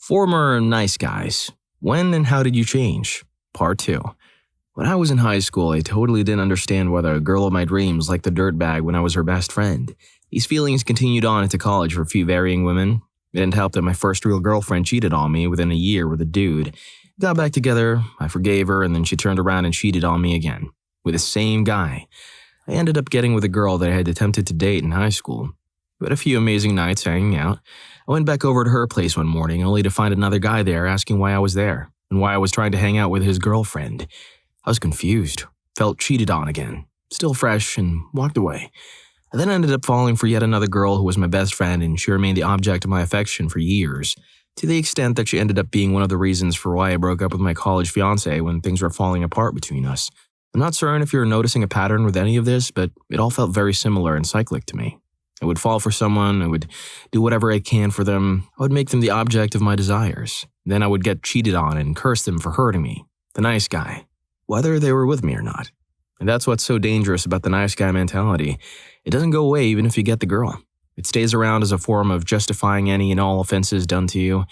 Former nice guys. When and how did you change? Part 2. When I was in high school, I totally didn't understand why the girl of my dreams liked the dirtbag when I was her best friend. These feelings continued on into college for a few varying women. It didn't help that my first real girlfriend cheated on me within a year with a dude. Got back together, I forgave her, and then she turned around and cheated on me again. With the same guy. I ended up getting with a girl that I had attempted to date in high school. We had a few amazing nights hanging out. I went back over to her place one morning only to find another guy there asking why I was there and why I was trying to hang out with his girlfriend. I was confused, felt cheated on again, still fresh, and walked away. I then ended up falling for yet another girl who was my best friend, and she remained the object of my affection for years, to the extent that she ended up being one of the reasons for why I broke up with my college fiancé when things were falling apart between us. I'm not certain if you're noticing a pattern with any of this, but it all felt very similar and cyclic to me. I would fall for someone, I would do whatever I can for them, I would make them the object of my desires. Then I would get cheated on and curse them for hurting me, the nice guy, whether they were with me or not. And that's what's so dangerous about the nice guy mentality. It doesn't go away even if you get the girl. It stays around as a form of justifying any and all offenses done to you.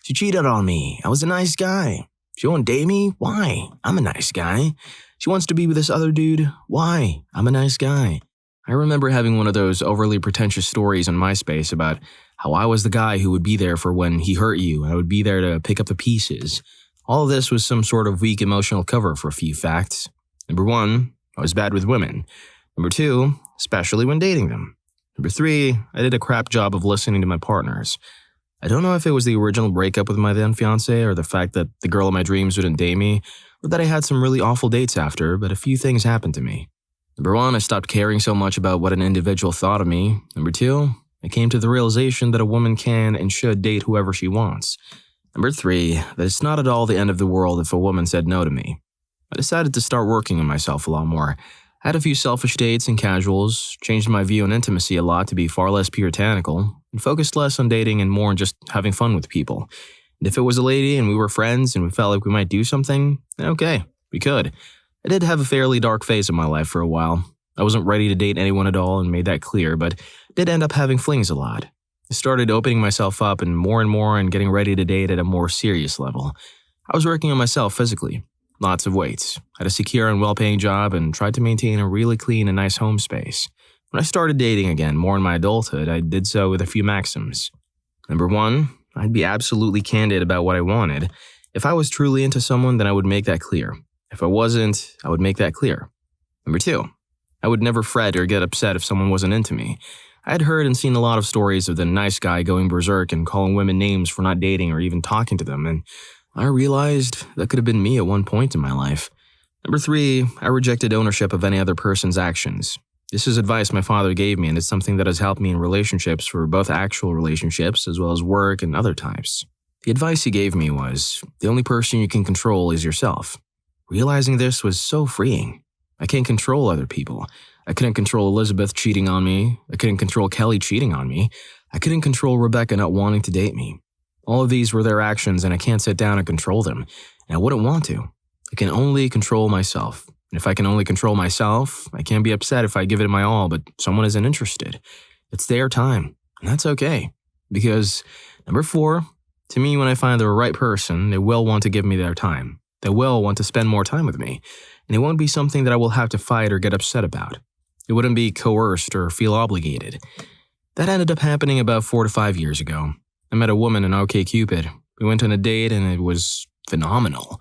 She cheated on me, I was a nice guy. She won't date me? Why? I'm a nice guy. She wants to be with this other dude? Why? I'm a nice guy. I remember having one of those overly pretentious stories on MySpace about how I was the guy who would be there for when he hurt you and I would be there to pick up the pieces. All of this was some sort of weak emotional cover for a few facts. Number 1, I was bad with women. Number 2, especially when dating them. Number 3, I did a crap job of listening to my partners. I don't know if it was the original breakup with my then fiancé or the fact that the girl of my dreams wouldn't date me or that I had some really awful dates after, but a few things happened to me. Number 1, I stopped caring so much about what an individual thought of me. Number 2, I came to the realization that a woman can and should date whoever she wants. Number 3, that it's not at all the end of the world if a woman said no to me. I decided to start working on myself a lot more. I had a few selfish dates and casuals, changed my view on intimacy a lot to be far less puritanical, and focused less on dating and more on just having fun with people. And if it was a lady and we were friends and we felt like we might do something, okay, we could. I did have a fairly dark phase in my life for a while. I wasn't ready to date anyone at all and made that clear, but did end up having flings a lot. I started opening myself up and more and getting ready to date at a more serious level. I was working on myself physically. Lots of weights, had a secure and well-paying job, and tried to maintain a really clean and nice home space. When I started dating again, more in my adulthood, I did so with a few maxims. Number 1, I'd be absolutely candid about what I wanted. If I was truly into someone, then I would make that clear. If I wasn't, I would make that clear. Number 2, I would never fret or get upset if someone wasn't into me. I had heard and seen a lot of stories of the nice guy going berserk and calling women names for not dating or even talking to them, and I realized that could have been me at one point in my life. Number 3, I rejected ownership of any other person's actions. This is advice my father gave me, and it's something that has helped me in relationships for both actual relationships as well as work and other types. The advice he gave me was, the only person you can control is yourself. Realizing this was so freeing. I can't control other people. I couldn't control Elizabeth cheating on me. I couldn't control Kelly cheating on me. I couldn't control Rebecca not wanting to date me. All of these were their actions, and I can't sit down and control them, and I wouldn't want to. I can only control myself. And if I can only control myself, I can't be upset if I give it my all, but someone isn't interested. It's their time, and that's okay. Because, number 4, to me, when I find the right person, they will want to give me their time. They will want to spend more time with me, and it won't be something that I will have to fight or get upset about. It wouldn't be coerced or feel obligated. That ended up happening about 4 to 5 years ago. I met a woman in OkCupid. We went on a date and it was phenomenal.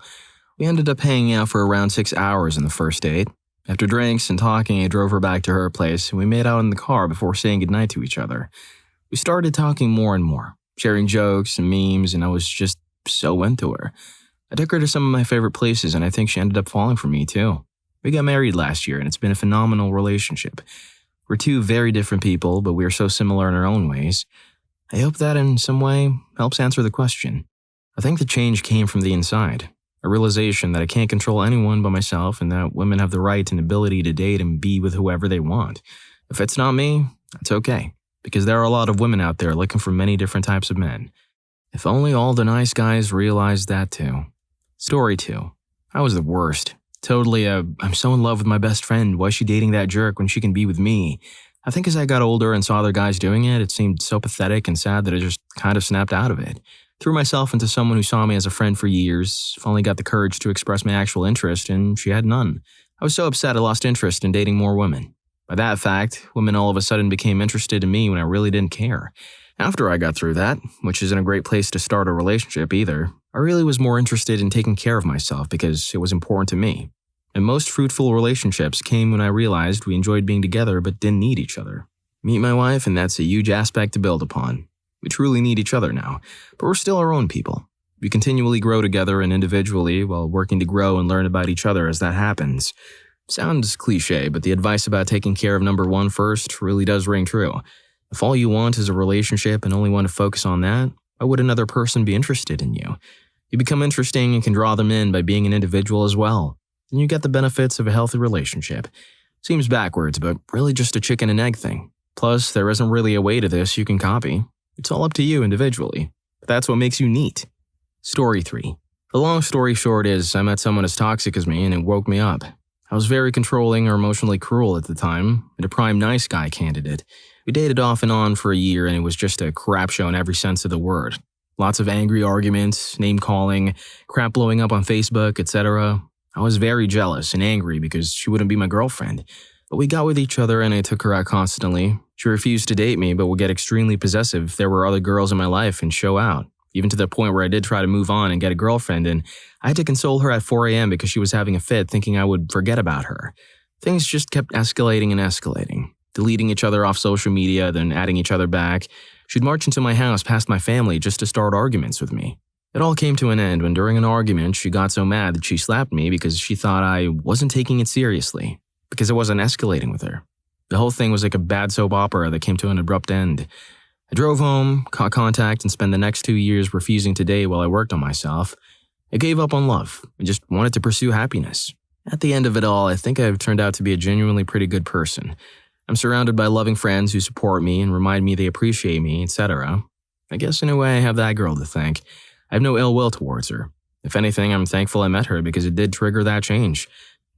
We ended up hanging out for around 6 hours in the first date. After drinks and talking, I drove her back to her place and we made out in the car before saying goodnight to each other. We started talking more and more, sharing jokes and memes, and I was just so into her. I took her to some of my favorite places and I think she ended up falling for me too. We got married last year and it's been a phenomenal relationship. We're 2 very different people, but we are so similar in our own ways. I hope that in some way helps answer the question. I think the change came from the inside, a realization that I can't control anyone but myself and that women have the right and ability to date and be with whoever they want. If it's not me, that's okay, because there are a lot of women out there looking for many different types of men. If only all the nice guys realized that too. Story 2. I was the worst. Totally I'm so in love with my best friend, why is she dating that jerk when she can be with me? I think as I got older and saw other guys doing it, it seemed so pathetic and sad that I just kind of snapped out of it. Threw myself into someone who saw me as a friend for years, finally got the courage to express my actual interest, and she had none. I was so upset I lost interest in dating more women. By that fact, women all of a sudden became interested in me when I really didn't care. After I got through that, which isn't a great place to start a relationship either, I really was more interested in taking care of myself because it was important to me. And most fruitful relationships came when I realized we enjoyed being together but didn't need each other. Meet my wife, and that's a huge aspect to build upon. We truly need each other now, but we're still our own people. We continually grow together and individually while working to grow and learn about each other as that happens. Sounds cliche, but the advice about taking care of number one first really does ring true. If all you want is a relationship and only want to focus on that, why would another person be interested in you? You become interesting and can draw them in by being an individual as well. And you get the benefits of a healthy relationship. Seems backwards, but really just a chicken and egg thing. Plus, there isn't really a way to this you can copy. It's all up to you individually. But that's what makes you neat. Story 3. The long story short is I met someone as toxic as me and it woke me up. I was very controlling or emotionally cruel at the time, and a prime nice guy candidate. We dated off and on for a year and it was just a crap show in every sense of the word. Lots of angry arguments, name-calling, crap blowing up on Facebook, etc. I was very jealous and angry because she wouldn't be my girlfriend. But we got with each other and I took her out constantly. She refused to date me but would get extremely possessive if there were other girls in my life and show out. Even to the point where I did try to move on and get a girlfriend, and I had to console her at 4 a.m. because she was having a fit thinking I would forget about her. Things just kept escalating and escalating. Deleting each other off social media, then adding each other back. She'd march into my house past my family just to start arguments with me. It all came to an end when during an argument she got so mad that she slapped me because she thought I wasn't taking it seriously, because I wasn't escalating with her. The whole thing was like a bad soap opera that came to an abrupt end. I drove home, caught contact, and spent the next 2 years refusing to date while I worked on myself. I gave up on love. I just wanted to pursue happiness. At the end of it all, I think I've turned out to be a genuinely pretty good person. I'm surrounded by loving friends who support me and remind me they appreciate me, etc. I guess in a way I have that girl to thank. I have no ill will towards her. If anything, I'm thankful I met her because it did trigger that change.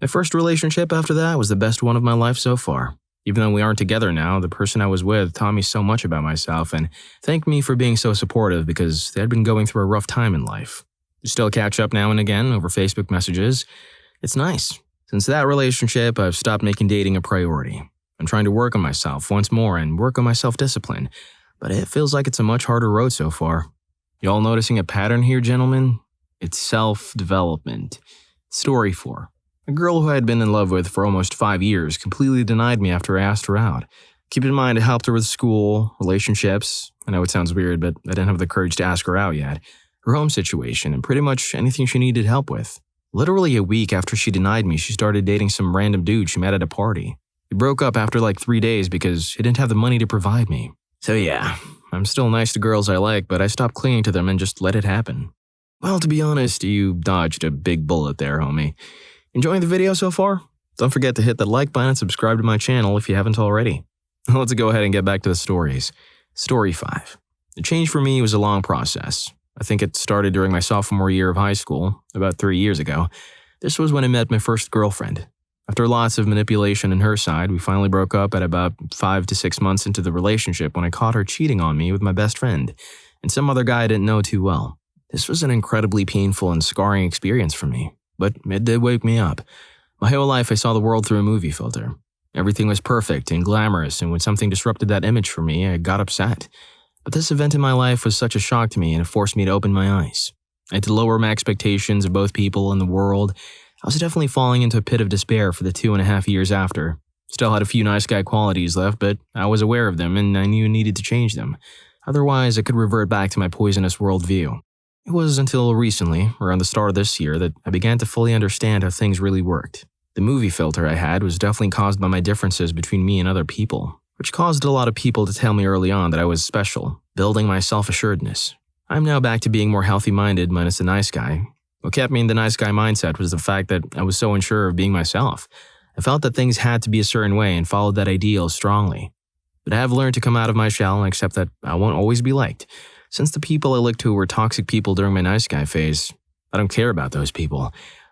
My first relationship after that was the best one of my life so far. Even though we aren't together now, the person I was with taught me so much about myself and thanked me for being so supportive because they had been going through a rough time in life. We still catch up now and again over Facebook messages. It's nice. Since that relationship, I've stopped making dating a priority. I'm trying to work on myself once more and work on my self-discipline, but it feels like it's a much harder road so far. Y'all noticing a pattern here, gentlemen? It's self-development. Story 4. A girl who I had been in love with for almost 5 years completely denied me after I asked her out. Keep in mind, I helped her with school, relationships. I know it sounds weird, but I didn't have the courage to ask her out yet. Her home situation, and pretty much anything she needed help with. Literally a week after she denied me, she started dating some random dude she met at a party. We broke up after like 3 days because she didn't have the money to provide me. So yeah, I'm still nice to girls I like, but I stopped clinging to them and just let it happen. Well, to be honest, you dodged a big bullet there, homie. Enjoying the video so far? Don't forget to hit that like button and subscribe to my channel if you haven't already. Let's go ahead and get back to the stories. Story 5. The change for me was a long process. I think it started during my sophomore year of high school, about 3 years ago. This was when I met my first girlfriend. After lots of manipulation on her side, we finally broke up at about 5 to 6 months into the relationship when I caught her cheating on me with my best friend and some other guy I didn't know too well. This was an incredibly painful and scarring experience for me. But it did wake me up. My whole life I saw the world through a movie filter. Everything was perfect and glamorous, and when something disrupted that image for me, I got upset. But this event in my life was such a shock to me and it forced me to open my eyes. I had to lower my expectations of both people and the world. I was definitely falling into a pit of despair for the 2.5 years after. Still had a few nice guy qualities left, but I was aware of them and I knew I needed to change them. Otherwise, I could revert back to my poisonous worldview. It was until recently, around the start of this year, that I began to fully understand how things really worked. The movie filter I had was definitely caused by my differences between me and other people, which caused a lot of people to tell me early on that I was special, building my self-assuredness. I'm now back to being more healthy-minded minus the nice guy. What kept me in the nice guy mindset was the fact that I was so unsure of being myself. I felt that things had to be a certain way and followed that ideal strongly. But I have learned to come out of my shell and accept that I won't always be liked. Since the people I looked to were toxic people during my nice guy phase, I don't care about those people.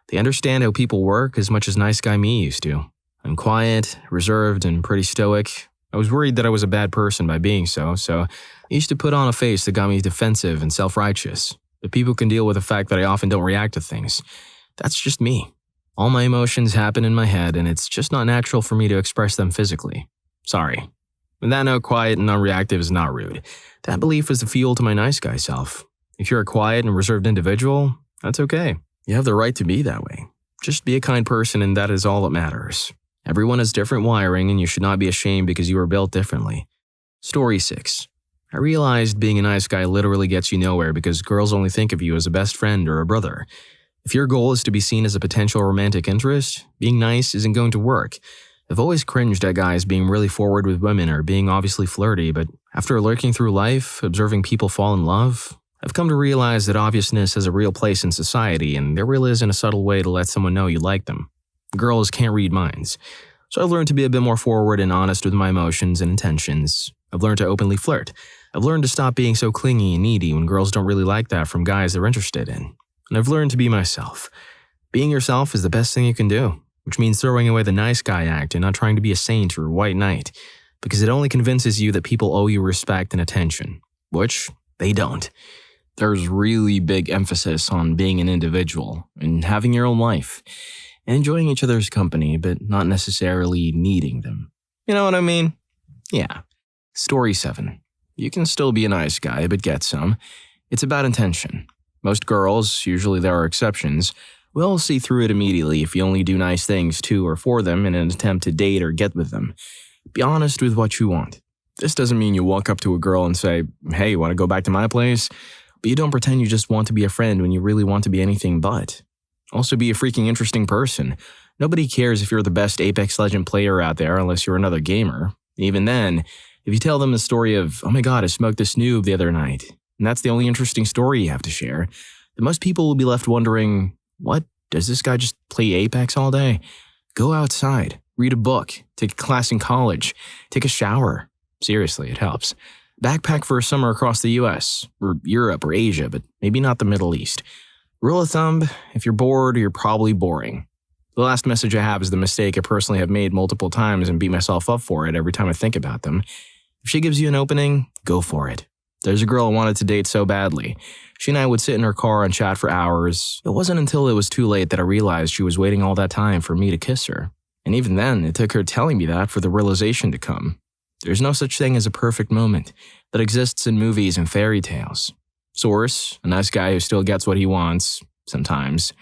They understand how people work as much as nice guy me used to. I'm quiet, reserved, and pretty stoic. I was worried that I was a bad person by being so I used to put on a face that got me defensive and self-righteous. But people can deal with the fact that I often don't react to things. That's just me. All my emotions happen in my head, and it's just not natural for me to express them physically. Sorry. With that note, quiet and non-reactive is not rude. That belief is the fuel to my nice guy self. If you're a quiet and reserved individual, that's okay. You have the right to be that way. Just be a kind person, and that is all that matters. Everyone has different wiring, and you should not be ashamed because you were built differently. Story 6. I realized being a nice guy literally gets you nowhere because girls only think of you as a best friend or a brother. If your goal is to be seen as a potential romantic interest, being nice isn't going to work. I've always cringed at guys being really forward with women or being obviously flirty, but after lurking through life, observing people fall in love, I've come to realize that obviousness has a real place in society, and there really isn't a subtle way to let someone know you like them. Girls can't read minds. So I've learned to be a bit more forward and honest with my emotions and intentions. I've learned to openly flirt. I've learned to stop being so clingy and needy when girls don't really like that from guys they're interested in. And I've learned to be myself. Being yourself is the best thing you can do, which means throwing away the nice guy act and not trying to be a saint or a white knight, because it only convinces you that people owe you respect and attention, which they don't. There's really big emphasis on being an individual and having your own life and enjoying each other's company, but not necessarily needing them. You know what I mean? Yeah. Story 7. You can still be a nice guy, but get some. It's about intention. Most girls, usually there are exceptions, will see through it immediately if you only do nice things to or for them in an attempt to date or get with them. Be honest with what you want. This doesn't mean you walk up to a girl and say, "Hey, want to go back to my place?" But you don't pretend you just want to be a friend when you really want to be anything but. Also be a freaking interesting person. Nobody cares if you're the best Apex Legend player out there unless you're another gamer. Even then, if you tell them the story of, "Oh my god, I smoked this noob the other night," and that's the only interesting story you have to share, then most people will be left wondering, what? Does this guy just play Apex all day? Go outside, read a book, take a class in college, take a shower. Seriously, it helps. Backpack for a summer across the US, or Europe or Asia, but maybe not the Middle East. Rule of thumb, if you're bored, you're probably boring. The last message I have is the mistake I personally have made multiple times and beat myself up for it every time I think about them. If she gives you an opening, go for it. There's a girl I wanted to date so badly. She and I would sit in her car and chat for hours. It wasn't until it was too late that I realized she was waiting all that time for me to kiss her. And even then, it took her telling me that for the realization to come. There's no such thing as a perfect moment that exists in movies and fairy tales. Source, a nice guy who still gets what he wants, sometimes.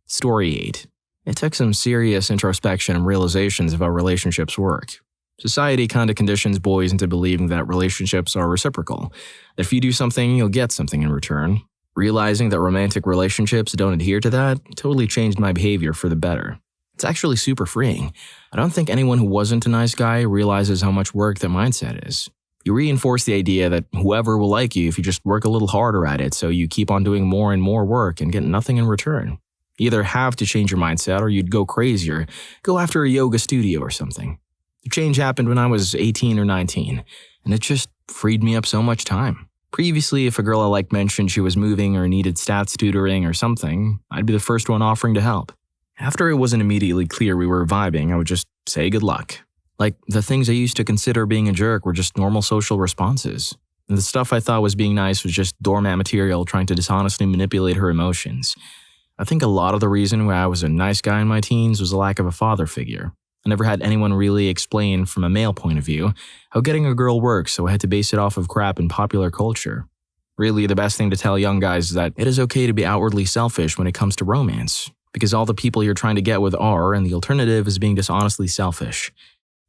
Story 8. It took some serious introspection and realizations of how relationships work. Society kind of conditions boys into believing that relationships are reciprocal, that if you do something, you'll get something in return. Realizing that romantic relationships don't adhere to that totally changed my behavior for the better. It's actually super freeing. I don't think anyone who wasn't a nice guy realizes how much work that mindset is. You reinforce the idea that whoever will like you if you just work a little harder at it, so you keep on doing more and more work and get nothing in return. You either have to change your mindset or you'd go crazy or go after a yoga studio or something. The change happened when I was 18 or 19, and it just freed me up so much time. Previously, if a girl I liked mentioned she was moving or needed stats tutoring or something, I'd be the first one offering to help. After it wasn't immediately clear we were vibing, I would just say good luck. Like, the things I used to consider being a jerk were just normal social responses. And the stuff I thought was being nice was just doormat material trying to dishonestly manipulate her emotions. I think a lot of the reason why I was a nice guy in my teens was a lack of a father figure. I never had anyone really explain from a male point of view how getting a girl works, so I had to base it off of crap in popular culture. Really, the best thing to tell young guys is that it is okay to be outwardly selfish when it comes to romance, because all the people you're trying to get with are, and the alternative is being dishonestly selfish.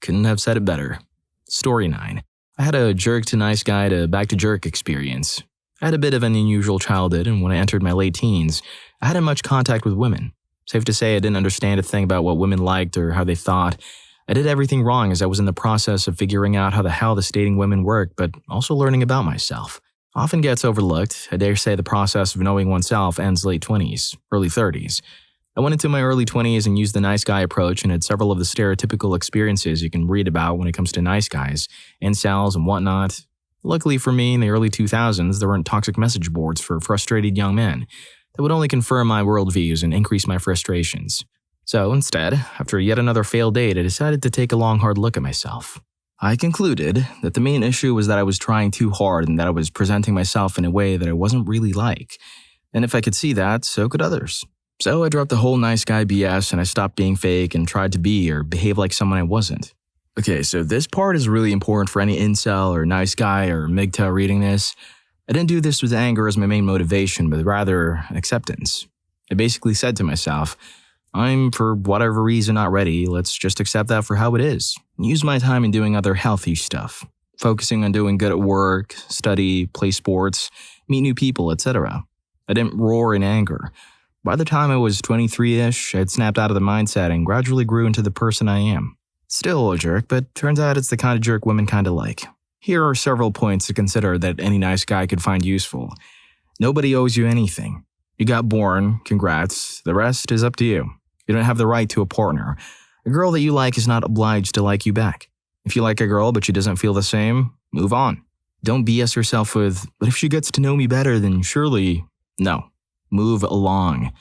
Couldn't have said it better. Story 9. I had a jerk to nice guy to back to jerk experience. I had a bit of an unusual childhood, and when I entered my late teens, I hadn't much contact with women. Safe to say I didn't understand a thing about what women liked or how they thought. I did everything wrong as I was in the process of figuring out how the hell this dating women worked, but also learning about myself. Often gets overlooked. I dare say the process of knowing oneself ends late 20s, early 30s. I went into my early 20s and used the nice guy approach and had several of the stereotypical experiences you can read about when it comes to nice guys, incels and whatnot. Luckily for me, in the early 2000s, there weren't toxic message boards for frustrated young men that would only confirm my worldviews and increase my frustrations. So instead, after yet another failed date, I decided to take a long hard look at myself. I concluded that the main issue was that I was trying too hard and that I was presenting myself in a way that I wasn't really like. And if I could see that, so could others. So I dropped the whole nice guy BS and I stopped being fake and tried to be or behave like someone I wasn't. Okay, so this part is really important for any incel or nice guy or MGTOW reading this. I didn't do this with anger as my main motivation, but rather acceptance. I basically said to myself, I'm, for whatever reason, not ready. Let's just accept that for how it is. Use my time in doing other healthy stuff. Focusing on doing good at work, study, play sports, meet new people, etc. I didn't roar in anger. By the time I was 23-ish, I had snapped out of the mindset and gradually grew into the person I am. Still a jerk, but turns out it's the kind of jerk women kinda like. Here are several points to consider that any nice guy could find useful. Nobody owes you anything. You got born, congrats. The rest is up to you. You don't have the right to a partner. A girl that you like is not obliged to like you back. If you like a girl but she doesn't feel the same, move on. Don't BS yourself with, but if she gets to know me better, then surely... No. Move along.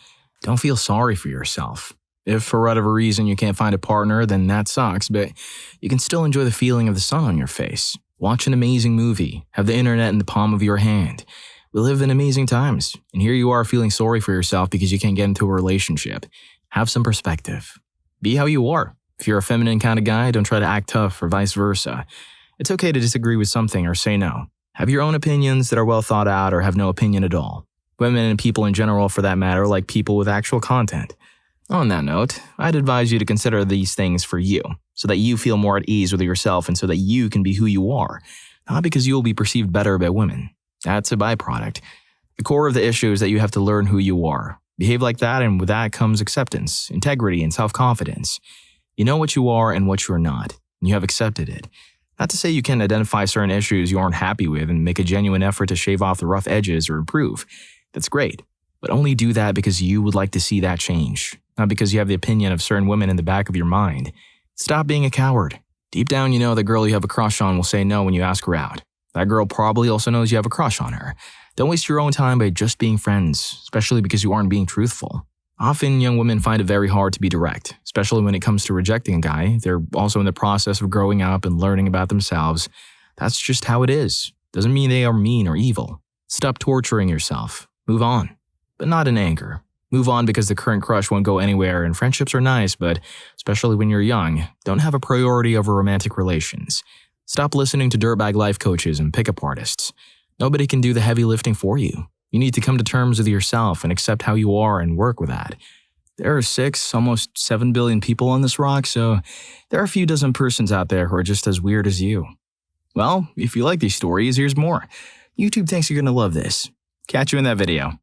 Don't feel sorry for yourself. If for whatever reason you can't find a partner, then that sucks, but you can still enjoy the feeling of the sun on your face. Watch an amazing movie. Have the internet in the palm of your hand. We live in amazing times, and here you are feeling sorry for yourself because you can't get into a relationship. Have some perspective. Be how you are. If you're a feminine kind of guy, don't try to act tough or vice versa. It's okay to disagree with something or say no. Have your own opinions that are well thought out or have no opinion at all. Women and people in general, for that matter, like people with actual content. On that note, I'd advise you to consider these things for you, so that you feel more at ease with yourself and so that you can be who you are, not because you will be perceived better by women. That's a byproduct. The core of the issue is that you have to learn who you are. Behave like that, and with that comes acceptance, integrity, and self-confidence. You know what you are and what you're not, and you have accepted it. Not to say you can't identify certain issues you aren't happy with and make a genuine effort to shave off the rough edges or improve. That's great, but only do that because you would like to see that change, not because you have the opinion of certain women in the back of your mind. Stop being a coward. Deep down, you know the girl you have a crush on will say no when you ask her out. That girl probably also knows you have a crush on her. Don't waste your own time by just being friends, especially because you aren't being truthful. Often, young women find it very hard to be direct, especially when it comes to rejecting a guy. They're also in the process of growing up and learning about themselves. That's just how it is. Doesn't mean they are mean or evil. Stop torturing yourself. Move on, but not in anger. Move on because the current crush won't go anywhere and friendships are nice, but especially when you're young, don't have a priority over romantic relations. Stop listening to dirtbag life coaches and pickup artists. Nobody can do the heavy lifting for you. You need to come to terms with yourself and accept how you are and work with that. There are 6, almost 7 billion people on this rock, so there are a few dozen persons out there who are just as weird as you. Well, if you like these stories, here's more. YouTube thinks you're going to love this. Catch you in that video.